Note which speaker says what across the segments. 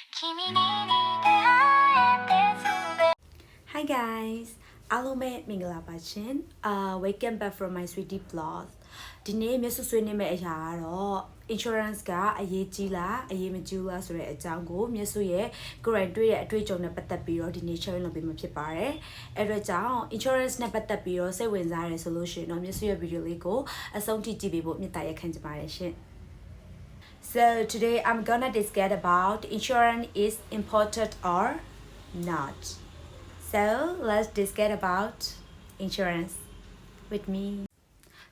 Speaker 1: Hi guys, အားလုံးပဲမင်္ဂလာပါရှင် welcome back from my sweetie blog ဒီနေ့မျက်စုဆွေးနွေးမယ့်အရာကတော့ insurance ကအရေးကြီးလားအရေးမကြီးလားဆိုတဲ့အကြောင်းကိုမျက်စုရဲ့ current တွေ့ရဲ့အတွေ့အကြုံနဲ့ပတ်သက်ပြီးတော့ဒီနေ့ sharing လုပ်ပေးမှာဖြစ်ပါတယ်အဲ့တော့ကြောင့် insurance နဲ့ပတ်သက်ပြီးတော့စိတ်ဝင်စားရဆိုလို့ရှိရင်တော့မျက်စုရဲ့ video လေးကိုအဆုံးထိကြည့်ပေးဖို့မေတ္တာရပ်ခံချင်ပါတယ်ရှင်So today I'm gonna discuss about insurance is important or not. So let's discuss about insurance with me.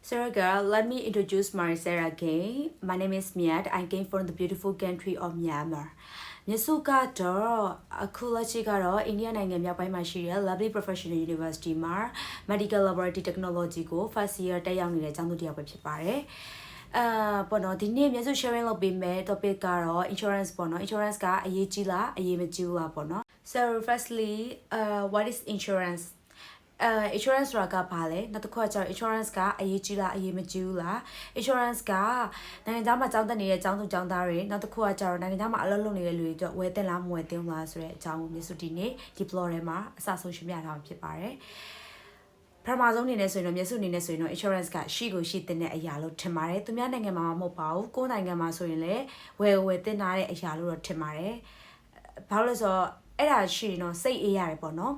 Speaker 1: So girl, let me introduce myself again. My name is Miat. I came from the beautiful country of Myanmar. မြစုကတော့အခုလက်ရှိကတော့အိန္ဒိယနိုင်ငံမြောက်ပိုင်းမှာရှိတဲ့ Lovely Professional University မှာ Medical Laboratory Technology ကို first year တက်ရောက်နေတဲ့ကျောင်းသူတစ်ယောက်ပဲဖြစ်ပါတယ်ပေါ့နော်ဒီနေ့မျက်စု sharing လုပ်ပေးမယ် topic ကတော့ insurance ပေါ့နော် insurance ကအရေးကြီးလားအရေးမကြီးဘူးလားပေါ့နော် So firstly what is insurance insurance ဆိုတာကဘာလဲနောက်တစ်ခုကကျတော့ insurance ကအရေးကြီးလားအရေးမကြီးဘူးလား insurance ကနိုင်ငံသားမှာကျောင်းတက်နေတဲ့ကျောင်းသူကျောင်းသားတွေနောက်တစ်ခုကကျတော့နိုင်ငံသားမှာအလုပ်လုပ်နေတဲ့လူတွေအတွက်ဝယ်တင်လားမဝယ်တင်ဘူးလားဆိုတဲ့အကြောင်းကိုမျက်စုဒီနေ့ဒီ blog ထဲမှာအစဆုံးရှင်းပြထားမှာဖြစ်ပါတယ်ပထမဆုံးအနေနဲ့ဆိုရင်တော့မျက်စုအနေနဲ့ဆိုရင်တော့ insurance ကရှိကိုရှိတဲ့အရာလို့ထင်ပါတယ်သူများနိုင်ငံမှာမဟုတ်ပါဘူးကိုယ်နိုင်ငံမှာဆိုရင်လည်းဝယ်တင်ထားတဲ့အရာလို့တော့ထင်ပါတယ်ဘာလို့လဲဆိုတော့အဲ့ဒါရှိရင်တော့စိတ်အေးရတယ်ပေါ့နော်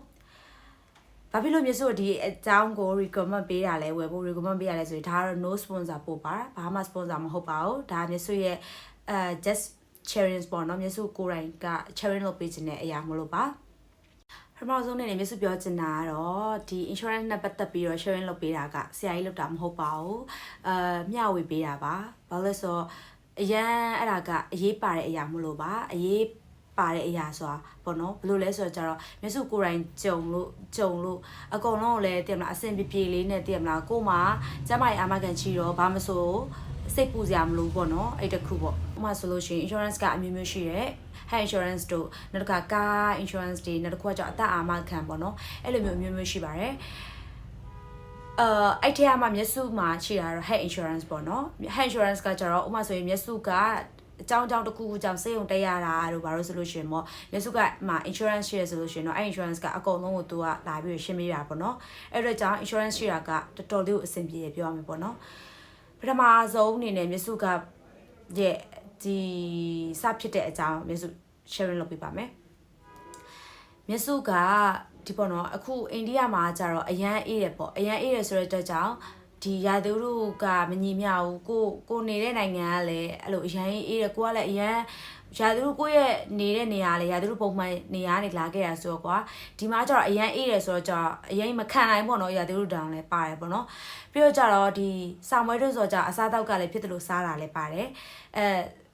Speaker 1: ဘာဖြစ်လို့မျက်စုဒီအကြောင်းကို recommend ပေးတာလဲဝယ်ဖို့ recommend ပေးရလဲဆိုရင်ဒါကတော့ no sponsor ပို့ပါဘာမှ sponsor မဟုတ်ပါဘူးဒါမျက်စုရဲ့just sharing ပေါ့နော်မျက်စုကိုယ်တိုင်က sharing လုပ်ပေးခြင်းတဲ့အရာမလို့ပါပထမဆုံးအနေနဲ့မျက်စုပြောချင်တာကတော့ဒီ insurance နဲ့ပတ်သက်ပြီးတော့ sharing လုပ်ပေးတာကဆရာကြီးလုပ်တာမဟုတ်ပါဘူးမျှဝေပေးတာပါဘာလို့လဲဆိုတော့အရန်အဲ့ဒါကအရေးပါတဲ့အရာမလို့ပါအရေးပါတဲ့အရာဆိုတာပေါ့နော်ဘယ်လိုလဲဆိုတော့ကျတော့မျက်စုကိုယ်တိုင်ကြုံလို့အကုန်လုံးကိုလည်းတည်မလားအဆင်ပြေလေးနဲ့တည်မလားကို့မှာကျမကြီးအာမခံချီတော့ဘာမဆိုစိတ်ပူစရာမလိုပေါ့နော်အဲ့တခုပေါ့ဥပမာဆိုလို့ရှိရင် insurance ကအမျိုးမျိုးရှိတယ် health insurance တို့နောက်တစ်ခါ car insurance တွေနောက်တစ်ခုကကျတော့အသက်အာမခံပေါ့နော်အဲ့လိုမျိုးအမျိုးမျိုးရှိပါတယ်အဲ့ထက်မှမျက်စုမှာရှိတာတော့ health insurance ပေါ့နော် health insurance ကကျတော့ဥပမာဆိုရင်မျက်စုကအကြောင်းတစ်ခုခုကြောင့်စေုံတက်ရတာတို့ဘာလို့ဆိုလို့ရှိရင်ပေါ့မျက်စုကမှာ insurance ရှိရဆိုလို့ရှိရင်တော့အဲ့ insurance ကအကုန်လုံးကိုသူကလာပြီးရှင်းပေးတာပေါ့နော်အဲ့တော့ကြောင့် insurance ရှိတာကတော်တော်လေးကိုအဆင်ပြေပြောရမယ်ပေါ့နော်ပထမဆုံးအနေနဲ့မျက်စုကရဲ့ဒီစဖြစ်တဲ့အကြောင်းမျက်စု sharing လုပ်ပေးပါမယ်မျက်စုကဒီပေါ့နော်အခုအိန္ဒိယမှာကျတော့အရန်အေးတယ်ပေါ့အရန်အေးတယ်ဆိုတဲ့အတွက်ကြောင့်ဒီရာသီဥတုကမညီမျှဘူးကိုနေတဲ့နိုင်ငံကလည်းအဲ့လိုအရန်အေးတယ်ကိုကလည်းအရန်ရာသီဥတုကိုရဲ့နေတဲ့နေရာလေရာသီဥတုပုံမှန်နေရာနေလာခဲ့တာဆိုတော့ကွာဒီမှာကျတော့အရန်အေးတယ်ဆိုတော့ကျတော့အရင်မခံနိုင်ပေါ့နော်ရာသီဥတုတောင်လည်းပါတယ်ပေါ့နော်ပြီးတော့ကျတော့ဒီဆောင်းမွေးတို့ဆိုတော့ကျအစားတောက်ကလည်းဖြစ်တယ်လို့စားတာလည်းပါတယ်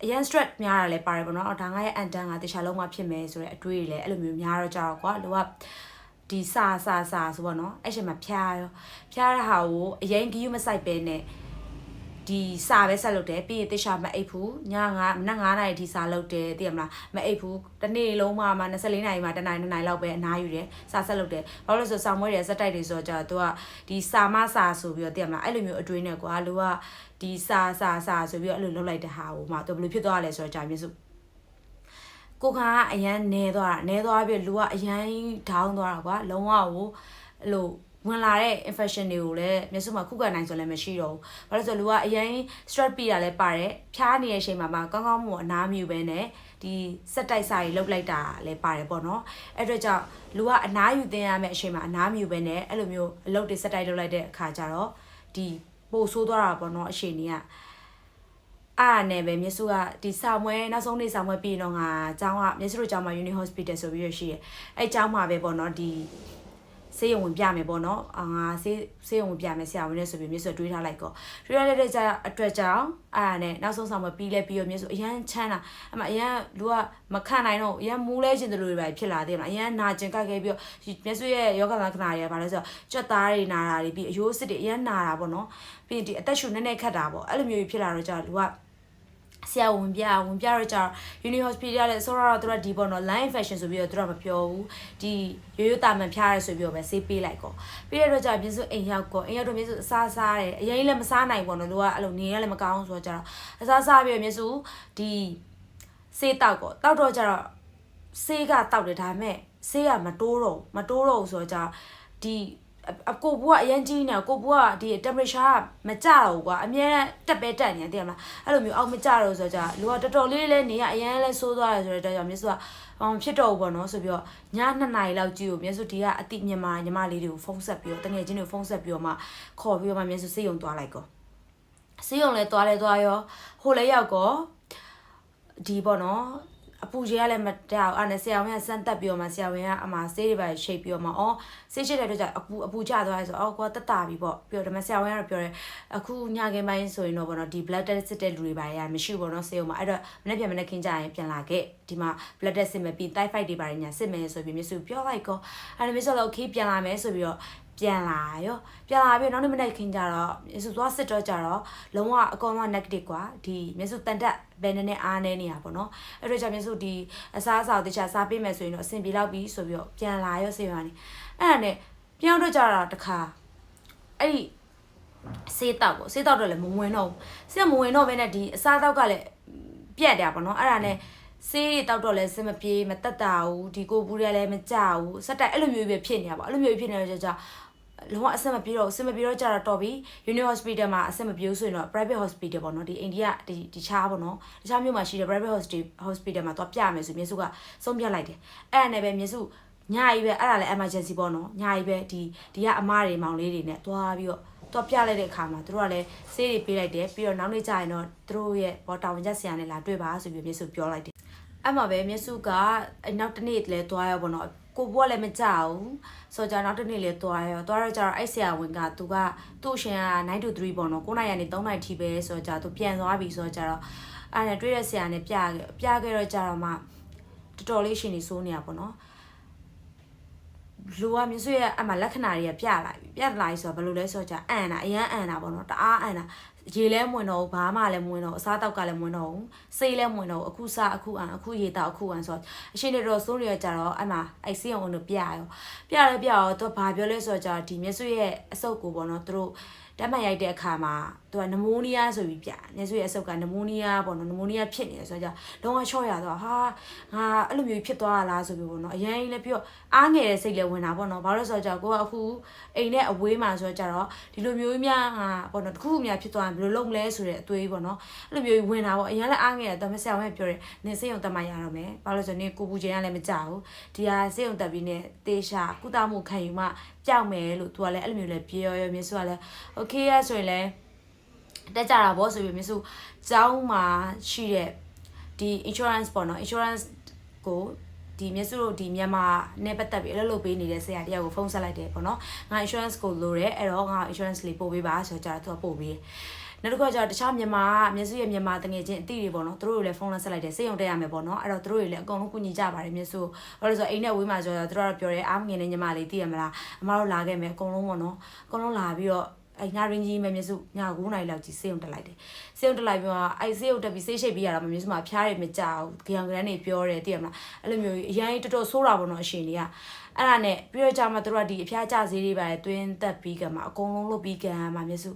Speaker 1: အရန် stress များတာလည်းပါတယ်ပေါ့နော်ဒါငါရဲ့အန်တန်ကတခြားလုံးမှဖြစ်မယ်ဆိုတဲ့အတွေးတွေလည်းအဲ့လိုမျိုးများတော့ကြတော့ကွာလောကဒီစာဆိုပေါ့နော်အဲ့ချိန်မှာဖျားတဲ့ဟာကိုအရင်ဂီယူမဆိုင်ပဲနဲ့ဒီစာပဲဆက်လုပ်တယ်ပြီးရင်တခြားမအိပ်ဘူးည9နာရီဒီစာလုပ်တယ်သိရမလားမအိပ်ဘူးတစ်နေ့လုံးမှ24နာရီမှတစ်နာရီလောက်ပဲအနားယူတယ်စာဆက်လုပ်တယ်ဘာလို့လဲဆိုဆောင်းမွေးတွေစက်တိုက်တွေဆိုတော့သူကဒီစာဆိုပြီးတော့သိရမလားအဲ့လိုမျိုးအတွေးနဲ့ကွာလူကဒီစာဆိုပြီးတော့အဲ့လိုလုပ်လိုက်တဲ့ဟာကိုမှသူဘယ်လိုဖြစ်သွားလဲဆိုတော့ကြာမြင့်စုကိုကအရန်နေသွားပြီးလူကအရန်ဒေါင်းသွားတာကွာလုံးဝကိုအဲ့လိုဝင်လာတဲ့ infection တွေကိုလည်းမျက်စုမှာခုခံနိုင်ဆိုလည်းမရှိတော့ဘူးဘာလို့ဆိုလူကအရင် stress ပြီးတာလည်းပါတယ်ဖျားနေတဲ့အချိန်မှာကောင်းကောင်းမွန်အနားမြူပဲနဲ့ဒီစက်တိုက်စာတွေလှုပ်လိုက်တာလည်းပါတယ်ပေါ့နော်အဲ့အတွက်ကြောင့်လူကအနားယူသင်ရမယ့်အချိန်မှာအနားမြူပဲနဲ့အဲ့လိုမျိုးအလုပ်တွေစက်တိုက်လှုပ်လိုက်တဲ့အခါကျတော့ဒီပို့ဆိုးသွားတာပေါ့နော်အချိန်ကြီးကအားနဲ့ပဲမျက်စုကဒီစာမွဲနောက်ဆုံးနေ့စာမွဲပြီးတော့ငါအကြောင်းကမျက်စုတို့အကြောင်းမှာ Uni Hospital ဆိုပြီးရရှိတယ်အဲ့အကြောင်းမှာပဲပေါ့နော်ဒီဆေးရုံဝင်ပြမယ်ပေါ့နော်ငါဆေးရုံဝင်ပြမယ်ဆရာဝန်နဲ့ဆိုပြီးမျက်စုတွေးထားလိုက်ကောတွေးရတဲ့ကြအတွက်ကြောင့်အားနဲ့နောက်ဆုံးစာမွဲပြီးလဲပြီးတော့မျက်စုအရန်ချမ်းတာအမအရန်လူကမခံနိုင်တော့အရန်မူးလဲခြင်းတို့တွေပဲဖြစ်လာသေးတယ်အရန်နာကျင်ကြိုက်ခဲ့ပြီးတော့မျက်စုရဲ့ယောဂလက္ခဏာတွေကဘာလဲဆိုတော့ကြွက်သားတွေနာတာတွေပြီးအယိုးစစ်တွေအရန်နာတာပေါ့နော်ပြီးဒီအသက်ရှူနည်းခတ်တာပေါ့အဲ့လိုမျိုးဖြစ်လာတော့ကြောင့်လူကဆရာဝန်ပြတော့ကြတော့ Uni Hospital လည်းဆိုတော့သူကဒီပေါ့နော် line infection ဆိုပြီးတော့သူကမပြောဘူးဒီရိုးတာမှန်ဖျားရဲဆိုပြီးတော့ပဲဆေးပေးလိုက်ကောပြီးတဲ့တော့ကြပြင်းစုအိမ်ရောက်တော့ပြင်းစုအစားစားတယ်အရင်လည်းမစားနိုင်ပေါ့နော်လူကအဲ့လိုနေရလည်းမကောင်းဆိုတော့ကြတော့အစားစားပြီးတော့ပြင်းစုဒီဆေးတောက်တော့ကြတော့ ဆေးကတောက်တယ်ဒါပေမဲ့ဆေးကမတိုးတော့ဆိုတော့ဒီကိုဘူးကအရင်ကြီးနေကိုဘူးကဒီ temperature မကြတော့ဘူးကွာအမြဲတက်ပဲတက်နေတယ်သိရမလားအဲ့လိုမျိုးအောက်မကြတော့ဆိုတော့လူကတော်တော်လေးလဲနေရအရင်လဲဆိုးသွားတယ်ဆိုတော့ကြောင့်မြတ်စုကဖြစ်တော့ဘူးပေါ့နော်ဆိုပြီးတော့ည2 နာရီလောက်ကြည့်ကိုမြတ်စုဒီကအတိညီမလေးတွေကိုဖုန်းဆက်ပြီးတော့တငယ်ချင်းတွေကိုဖုန်းဆက်ပြီးတော့မှခေါ်ပြီးတော့မှမြတ်စုစေးရုံသွားလိုက်ကောစေးရုံလဲသွားရောဟိုလဲရောက်ကောဒီပေါ့နော်အပူကြီးကလည်းမတက်အောင်အဲ့နဲ့ဆရာဝန်ကစမ်းတက်ပြီးတော့မှဆရာဝန်ကအမဆေးတွေပါရှိတ်ပြီးတော့မှဆေးရှိတဲ့အတွက်ကြောင့်အပူကျသွားရဲဆိုကွာတက်တာပြီပေါ့ပြီးတော့ဒါမှဆရာဝန်ကတော့ပြောတယ်အခုညခင်းပိုင်းဆိုရင်တော့ပေါ့နော်ဒီ blood test စစ်တဲ့လူတွေပါရမရှိဘူးပေါ့နော်ဆေးရုံမှာအဲ့တော့မနေ့ခင်းကြရင်ပြန်လာခဲ့ဒီမှာ blood test စစ်မယ်ပြီး typhoid တွေပါညာစစ်မယ်ဆိုပြီးမြစုပြောလိုက်ကောအဲ့ဒါမြစုလည်း okay ပြန်လာမယ်ဆိုပြီးတော့ပြန်လာပြီးနောက်နေ့မနေ့ခင်းကြတော့မြစုသွားစစ်တော့ကြတော့လုံးဝအကောင်လုံး negative ကွာဒီမြစုတန်တက်ဘယ်နဲ့အားနေနေရပါတော့အဲ့တော့ကြောင့်မြစုဒီအစားအစာတခြားစားပေးမယ်ဆိုရင်တော့အဆင်ပြေတော့ပြီဆိုပြီးတော့ပြန်လာရောဆေးရွာနေအဲ့ဒါနဲ့ပြောင်းတော့ကြတော့တခါအဲ့ဒီဆေးတောက်တော့လည်းမဝင်တော့ဆေးမဝင်တော့ဘဲနဲ့ဒီအစားတောက်ကလည်းပြက်တယ်ပေါ့နော်အဲ့ဒါနဲ့ဆေးတွေတောက်တော့လဲစင်မပြေမတက်တာဘူးဒီကိုဘူးတွေလည်းမကြဘူးစက်တိုက်အဲ့လိုမျိုးပဲဖြစ်နေရပါအဲ့လိုမျိုးဖြစ်နေတော့ကြာလုံးဝအဆင်မပြေတော့ကြာတော့တော်ပြီ Union Hospital မှာအဆင်မပြေဆိုရင်တော့ private hospital ပေါ့နော်ဒီအိန္ဒိယဒီခြားပေါ့နော်တခြားမြို့မှာရှိတဲ့ private hospital မှာတော့ပြမယ်ဆိုမြစုကဆုံးဖြတ်လိုက်တယ်အဲ့ဒါနဲ့ပဲမြစုညာကြီးပဲအဲ့ဒါလည်း emergency ပေါ့နော်ညာကြီးပဲဒီကအမားတွေမောင်လေးတွေနဲ့တွားပြီးတော့ပြလိုက်တဲ့အခါမှာတို့ကလည်းဆေးတွေပေးလိုက်တယ်ပြီးတော့နောက်နေ့ကျရင်တော့တို့ရဲ့ဘောတာဝန်ချက်ဆရာနဲ့လာတွေ့ပါဆိုပြီးမြစုပြောလိုက်တယ်အဲ့မှာပဲမြစုကနောက်တစ်နေ့လည်းတွားရောပေါ့နော်ကိုဘွားလည်းမကြောက်ဘူးဆိုကြနောက်တစ်နေ့လည်းတွားတော့ကြတော့အဲ့ဆရာဝန်ကသူ့အရှင်က9 to 3ပေါ့နော်9နာရီကနေ3နာရီထိပဲဆိုကြသူပြန်သွားပြီဆိုကြတော့အဲ့နဲ့တွေ့တဲ့ဆရာနဲ့ပြခဲ့တော့ကြတော့မှတော်တော်လေးရှင်နေစိုးနေရပေါ့နော်လူကမြစုရဲ့အမှလက္ခဏာတွေကပြလာပြီဆိုတော့ဘယ်လိုလဲဆိုကြအန်တာအရန်အန်တာပေါ့နော်တအားအန်တာရေလဲမဝင်တော့ဘာမှလည်းမဝင်တော့အစားတောက်ကလည်းမဝင်တော့ဘူးစိတ်လည်းမဝင်တော့အခုစားအခုအန်အခုရေတောက်အခုအန်ဆိုတော့အရှင်တွေတော့စိုးနေရကြတော့အမှအဲ့စီအောင်တို့ပြရောသူဘာပြောလဲဆိုတော့ဒီမြစုရဲ့အဆုပ်ကိုပေါ့နော်သူတို့တက်မှန်ရိုက်တဲ့အခါမှာသူကနမိုးနီးယားဆိုပြီးပြမြစုရဲ့အဆုပ်ကနမိုးနီးယားပေါ့နော်နမိုးနီးယားဖြစ်နေတယ်ဆိုတော့လုံးဝချော့ရတော့ဟာငါအဲ့လိုမျိုးဖြစ်သွားတာလားဆိုပြီးပေါ့နော်အရင်လည်းပြီးတော့အားငယ်တဲ့စိတ်လည်းဝင်တာပေါ့နော်ဘာလို့ဆိုတော့ကိုကအခုအိမ်နဲ့အဝေးမှာဆိုတော့ဒီလိုမျိုးများဟာပေါ့နော်တခုများဖြစ်သွားရင်ဘယ်လိုလုပ်မလဲဆိုတဲ့အတွေးပေါ့နော်အဲ့လိုမျိုးဝင်တာပေါ့အရင်လည်းအားငယ်တယ်ဒါပေမဲ့ဆရာဝန်ကပြောတယ်နင်စိတ်ုံတက်မှရတော့မယ်ဘာလို့ဆိုတော့နင်ကိုပူချင်ရလည်းမကြဘူးဒီဟာစိတ်ုံတက်ပြီးနဲ့တေရှာကုသမှုခံယူမှကြောက်မယ်လို့သူကလည်းအဲ့လိုမျိုးလည်းပြောမြစုကလည်း okay ရဆိုရင်လည်းတက်ကြတာပေါ့ဆိုပြီးမြစုကျောင်းမှာရှိတဲ့ဒီ insurance ပေါ့နော် insurance ကိုဒီမြစုတို့ဒီမြန်မာနဲ့ပတ်သက်ပြီးအလုပ်လုပ်ပေးနေတဲ့ဆရာတယောက်ကိုဖုန်းဆက်လိုက်တယ်ပေါ့နော်ငါ insurance ကိုလိုတယ်အဲ့တော့ငါ insurance လေးပို့ပေးပါဆိုတော့သူကပို့ပေးတယ်နောက်တစ်ခါကျတော့တခြားမြန်မာမြစုရဲ့မြန်မာတငယ်ချင်းအတိတွေပေါ့နော်သူတို့တွေလည်းဖုန်းဆက်လိုက်တယ်စိတ်ုံတက်ရမယ်ပေါ့နော်အဲ့တော့သူတို့တွေလည်းအကုန်လုံးကူညီကြပါတယ်မြစုဘာလို့ဆိုတော့အိမ်နဲ့ဝေးမှာဆိုတော့သူတို့ကပြောတယ်အားမငင်တဲ့ညီမလေးသိရမလားအမတို့လာခဲ့မယ်အကုန်လုံးပေါ့နော်အကုန်လုံးလာပြီးတော့အဲ့ငါရင်းကြီးမဲ့မြစုည9နာရီလောက်ကြီးစေးုံတက်လိုက်တယ်စေးုံတက်လိုက်ပြီးတော့အဲ့စေးုံတက်ပြီးဆေးရှိတ်ပြီးရတာမြစုမှာဖျားတွေမကြောက်ကြောင်ကရန်တွေပြောတယ်သိရမလားအဲ့လိုမျိုးအရင်တော်ဆိုးတာပေါ့နော်အရှင်တွေကအဲ့ဒါနဲ့ပြီးတော့ကြာမှတို့ကဒီအဖျားကြဆေးတွေပါတွင်းတက်ပြီးကမှအကုန်လုံးလုပ်ပြီးကံမှာမြစု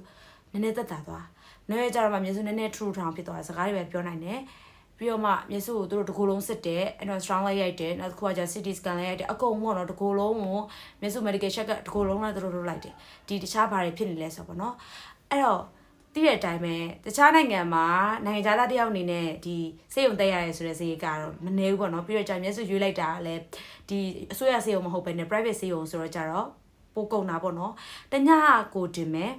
Speaker 1: နည်းနည်းတက်တာသွားနည်းနည်းကြာတော့မှမြစုနည်းနည်းထူထောင်ဖြစ်သွားတယ်စကားတွေပဲပြောနိုင်တယ်ပြီးတော့မှမြစုကိုတို့တကူလုံးစစ်တယ်အဲ့တော့ strong လိုက်ရိုက်တယ်နောက်တစ်ခုကကျ CT scan လိုက်ရိုက်တယ်အကုန်ပေါ့နော်တကူလုံးကိုမြစု medical check ကတကူလုံးနဲ့တို့လုပ်လိုက်တယ်ဒီတခြားဘာတွေဖြစ်နေလဲဆိုတော့နော်အဲ့တော့သိတဲ့အတိုင်းပဲတခြားနိုင်ငံမှာနိုင်ငံခြားသားတယောက်အနေနဲ့ဒီစေယုံတက်ရရဲဆိုတဲ့ဈေးကတော့မနေဘူးပေါ့နော်ပြီးတော့ကြာမြစုရွေးလိုက်တာလည်းဒီအစိုးရစေယုံမဟုတ်ဘဲနဲ့ private စေယုံဆိုတော့ကြတော့ပိုကုန်တာပေါ့နော်တညကိုတင်မယ်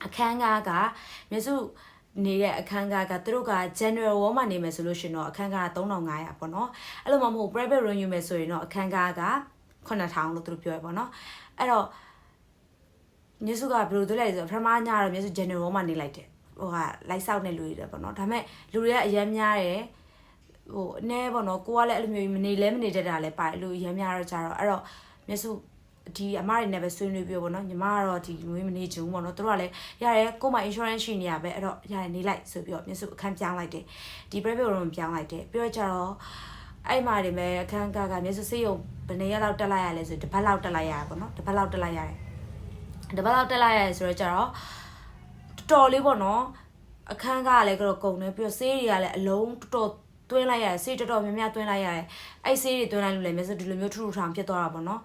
Speaker 1: အခန်းကားကမြစုနေတဲ့အခန်းကားကသူတို့က general ward မှာနေမယ်ဆိုလို့ရှင်တော့အခန်းကား3500ပေါ့နော်အဲ့လိုမှမဟုတ် private room ယူမယ်ဆိုရင်တော့အခန်းကားက9000လို့သူတို့ပြောရပေါ့နော်အဲ့တော့မြစုကဘယ်လိုလုပ်လိုက်လဲဆိုတော့ပထမညတော့မြစု general ward မှာနေလိုက်တယ်ဟိုကလိုက်ဆောက်နေလူတွေပေါ့နော်ဒါပေမဲ့လူတွေကအရင်များတယ်ဟိုအနည်းပေါ့နော်ကိုကလည်းအဲ့လိုမျိုးမနေတတ်တာလည်းပါတယ်လူအရင်များတော့ကြတော့အဲ့တော့မြစုဒီအမတွေနဲ့ပဲဆွေးနွေးပြပေါ့နော်ညီမကတော့ဒီမွေးမနေချင်ဘူးပေါ့နော်သူတို့ကလည်းရတယ်ကို့မှာ insurance ရှိနေရပဲအဲ့တော့ရတယ်နေလိုက်ဆိုပြီးတော့မြစုအခန်းပြောင်းလိုက်တယ်ဒီ private room ပြောင်းလိုက်တယ်ပြီးတော့ကျတော့အဲ့မှာတွေမဲ့အခန်းကမြစုစေးရုံဘယ်နှစ်ရက်လောက်တက်လိုက်ရလဲဆိုတစ်ပတ်လောက်တက်လိုက်ရပေါ့နော်တစ်ပတ်လောက်တက်လိုက်ရတယ်ဆိုတော့ကျတော့တော်တော်လေးပေါ့နော်အခန်းကလည်းကတော့ကုန်တယ်ပြီးတော့ဆေးတွေကလည်းအလုံးတော် တွင်းလိုက်ရတယ်ဆေးတော်တော်များများတွင်းလိုက်ရတယ်အဲ့ဆေးတွေတွင်းလိုက်လို့လည်းမျက်စုဒီလိုမျိုးထူထူထောင်ဖြစ်သွားတာပေါ့နော်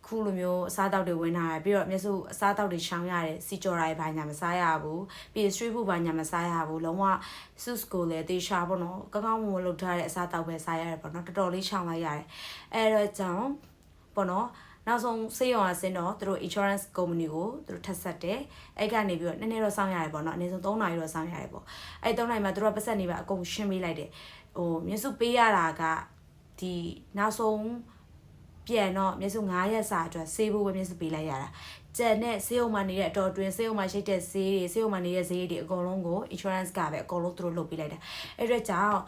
Speaker 1: ခုလိုမျိုးအစားအသောက်တွေဝင်လာတယ်ပြီးတော့မျက်စုအစားအသောက်တွေရှောင်ရတယ်စီကြော်တိုင်းဘာညာမစားရဘူးပြီး street food ဘာညာမစားရဘူးလုံးဝ sus ကိုလည်းတေချာပေါ့နော်ကောင်းကောင်းမွန်မွန်လုပ်ထားတဲ့အစားအသောက်ပဲစားရတယ်ပေါ့နော်တော်တော်လေးရှောင်လိုက်ရတယ်အဲ့တော့ကြောင့်ပေါ့နော်နောက်ဆုံးစေးရုံအစင်းတော့သူတို့ insurance company ကိုသူတို့ထပ်ဆက်တယ်အဲ့ကနေပြီးတော့နည်းနည်းတော့စောင့်ရတယ်ပေါ့နော်အနည်းဆုံး3နာရီတော့စောင့်ရတယ်ပေါ့အဲ့3နာရီမှာသူတို့ပတ်ဆက်နေပါအကုန်ရှင်းပေးလိုက်တယ်ဟိုမျက်စုပေးရတာကဒီနောက်ဆုံးပြန်တော့မျက်စု9ရက်စာအတွက်ဆေးဖို့ပဲမျက်စုပေးလိုက်ရတာကျန်တဲ့ဆေးရုံမှာနေတဲ့အတော်တွင်ဆေးရုံမှာရှိတဲ့ဆေးတွေဆေးရုံမှာနေတဲ့ဈေးတွေအကုန်လုံးကို insurance ကပဲအကုန်လုံးသူတို့လုပ်ပေးလိုက်တာအဲ့အတွက်ကြောင့်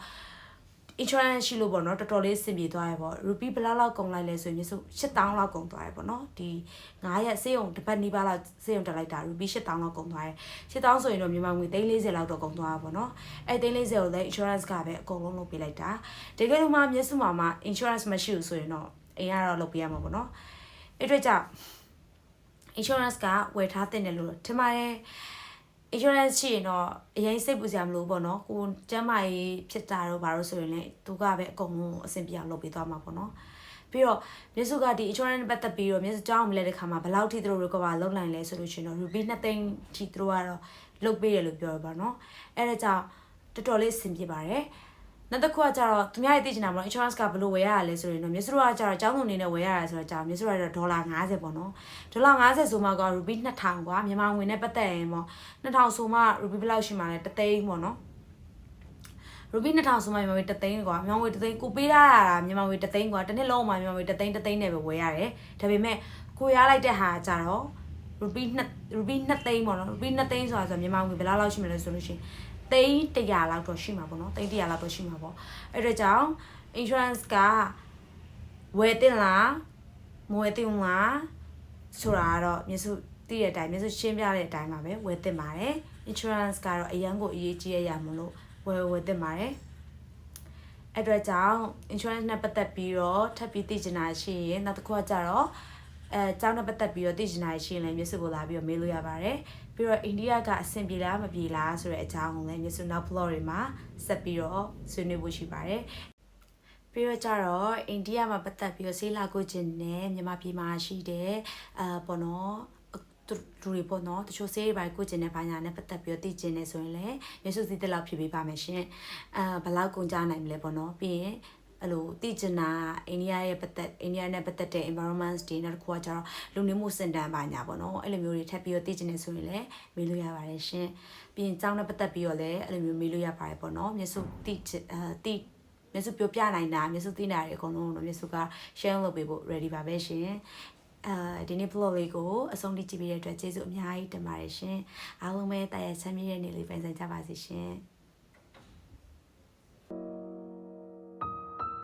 Speaker 1: insurance ရှိလို့ပေါ့နော်တော်တော်လေးစင်ပြေသွားရပေါ့ rupee ဘယ်လောက်ကုန်လိုက်လဲဆိုရင်မျိုး8000လောက်ကုန်သွားရပေါ့နော်ဒီ9ရက်ဆေးရုံတစ်ပတ်နီးပါးလောက်ဆေးရုံတက်လိုက်တာ rupee 8000လောက်ကုန်သွားရ8000ဆိုရင်တော့မြန်မာငွေ340လောက်တော့ကုန်သွားပါပေါ့နော်အဲ့340ကိုလည်း insurance ကပဲအကုန်လုံးလုပ်ပေးလိုက်တာတကယ်လို့မှမျက်စုမှာ insurance မရှိဘူးဆိုရင်တော့အိမ်ကတော့လုပ်ပေးရမှာပေါ့နော်အဲ့အတွက်ကြောင့် insurance ကဝယ်ထားတဲ့တယ်လို့ထင်ပါတယ်insurance ရှိရင်တော့အရင်စိတ်ပူစရာမလိုပေါ့နော်ကိုကျမ်းမာရေးဖြစ်တာတော့ဘာလို့ဆိုရင်လည်းသူကပဲအကုန်လုံးအဆင်ပြေအောင်လုပ်ပေးသွားမှာပေါ့နော်ပြီးတော့မြစ်စုကဒီ insurance ပတ်သက်ပြီးတော့မြစ်စုကြောင်းမလဲတဲ့ခါမှာဘယ်လောက်ထိသူတို့ recover လုပ်နိုင်လဲဆိုလို့ရှိရင်တော့ rupee 2သိန်းထိသူတို့ကတော့လုပ်ပေးရလို့ပြောရပါတော့အဲ့ဒါကြောင့်တော်တော်လေးအဆင်ပြေပါတယ်နောက်တစ်ခုကကြတော့သူများရဲ့သိချင်တာမလို့ insurance ကဘယ်လိုဝယ်ရရလဲဆိုရင်တော့မြစ်စုကကြတော့အကြောင်းစုံအနေနဲ့ဝယ်ရရဆိုတော့ကြာမြစ်စုကတော့ဒေါ်လာ50ပေါ့နော်ဒေါ်လာ50ဆိုမှက rupee 2000กว่าမြန်မာငွေနဲ့ပတ်သက်ရင်ပေါ့2000ဆိုမှ rupee ဘယ်လောက်ရှိမှလဲ3သိန်းပေါ့နော် rupee 2000ဆိုမှမြန်မာငွေ3သိန်းกว่าမြန်မာငွေ3သိန်းကိုပေးထားတာမြန်မာငွေ3သိန်းกว่าတစ်နှစ်လုံးမှာမြန်မာငွေ3သိန်းနဲ့ပဲဝယ်ရတယ်ဒါပေမဲ့ကိုရလိုက်တဲ့ဟာကြတော့ rupee 2သိန်းပေါ့နော် rupee 2သိန်းဆိုတာမြန်မာငွေဘယ်လောက်ရှိမလဲဆိုလို့ရှိရင်သိန်း100လောက်တော့ရှိမှာပေါ့နော်သိန်း100လောက်တော့ရှိမှာပေါ့အဲ့ဒါကြောင့် insurance ကဝယ်တင်လားမဝယ်တင်လားဆိုတာကတော့မြစ်စုသိတဲ့အတိုင်းမြစ်စုရှင်းပြတဲ့အတိုင်းပါပဲဝယ်တင်ပါတယ် insurance ကတော့အရန်ကိုအရေးကြီးရမလို့ဝယ်တင်ပါတယ်အဲ့အတွက်ကြောင့် insurance နဲ့ပတ်သက်ပြီးတော့ထပ်ပြီးသိချင်တာရှိရင်နောက်တစ်ခုကကြတော့ကျောင်းနဲ့ပတ်သက်ပြီးတော့သိချင်တာရှိရင်လည်းမြစ်စုကိုလာပြီးတော့မေးလို့ရပါတယ်ပြီးတော့အိန္ဒိယကအဆင်ပြေလားမပြေလားဆိုတဲ့အကြောင်းကိုလည်းမြစ်စုနောက် blog တွေမှာဆက်ပြီးတော့ဆွေးနွေးဖို့ရှိပါတယ်ပြီးတော့ကြတော့အိန္ဒိယမှာပတ်သက်ပြီးတော့ဆေးလာကိုခြင်းနဲ့မြန်မာပြည်မှာရှိတဲ့ပေါ့နော်သူတွေပေါ့နော်တချို့ဆေးတွေပိုင်းကိုကျင်တဲ့ဘာညာနဲ့ပတ်သက်ပြီးတော့သိကျင်နေဆိုရင်လည်းမြစ်စုစီးတက်လောက်ဖြစ်ပေးပါမယ်ရှင်ဘယ်လောက်ကုန်ကြနိုင်မလဲပေါ့နော်ပြီးရင်အဲ့လိုသိကျင်တာအိန္ဒိယနဲ့ပတ်သက်တဲ့ environment တွေနောက်တစ်ခုကကျတော့လူနေမှုစင်တန်းပါညာပေါ့နော်အဲ့လိုမျိုးတွေထပ်ပြီးတော့သိကျင်နေဆိုရင်လည်းမေးလို့ရပါတယ်ရှင်ပြီးရင်ကျောင်းနဲ့ပတ်သက်ပြီးတော့လည်းအဲ့လိုမျိုးမေးလို့ရပါတယ်ပေါ့နော်မြစ်စုမြစ်စုပြောပြနိုင်တာမြစ်စုသိနေတာတွေအကုန်လုံးတော့မြစ်စုက share လုပ်ပေးဖို့ ready ပါပဲရှင်ဒီနေ့ vlog လေးကိုအဆုံးထိကြည့်ပေးတဲ့အတွက်ကျေးဇူးအများကြီးတင်ပါတယ်ရှင်အားလုံးပဲတာယာချမ်းမြေ့တဲ့နေ့လေးပိုင်ဆိုင်ကြပါစေရှင်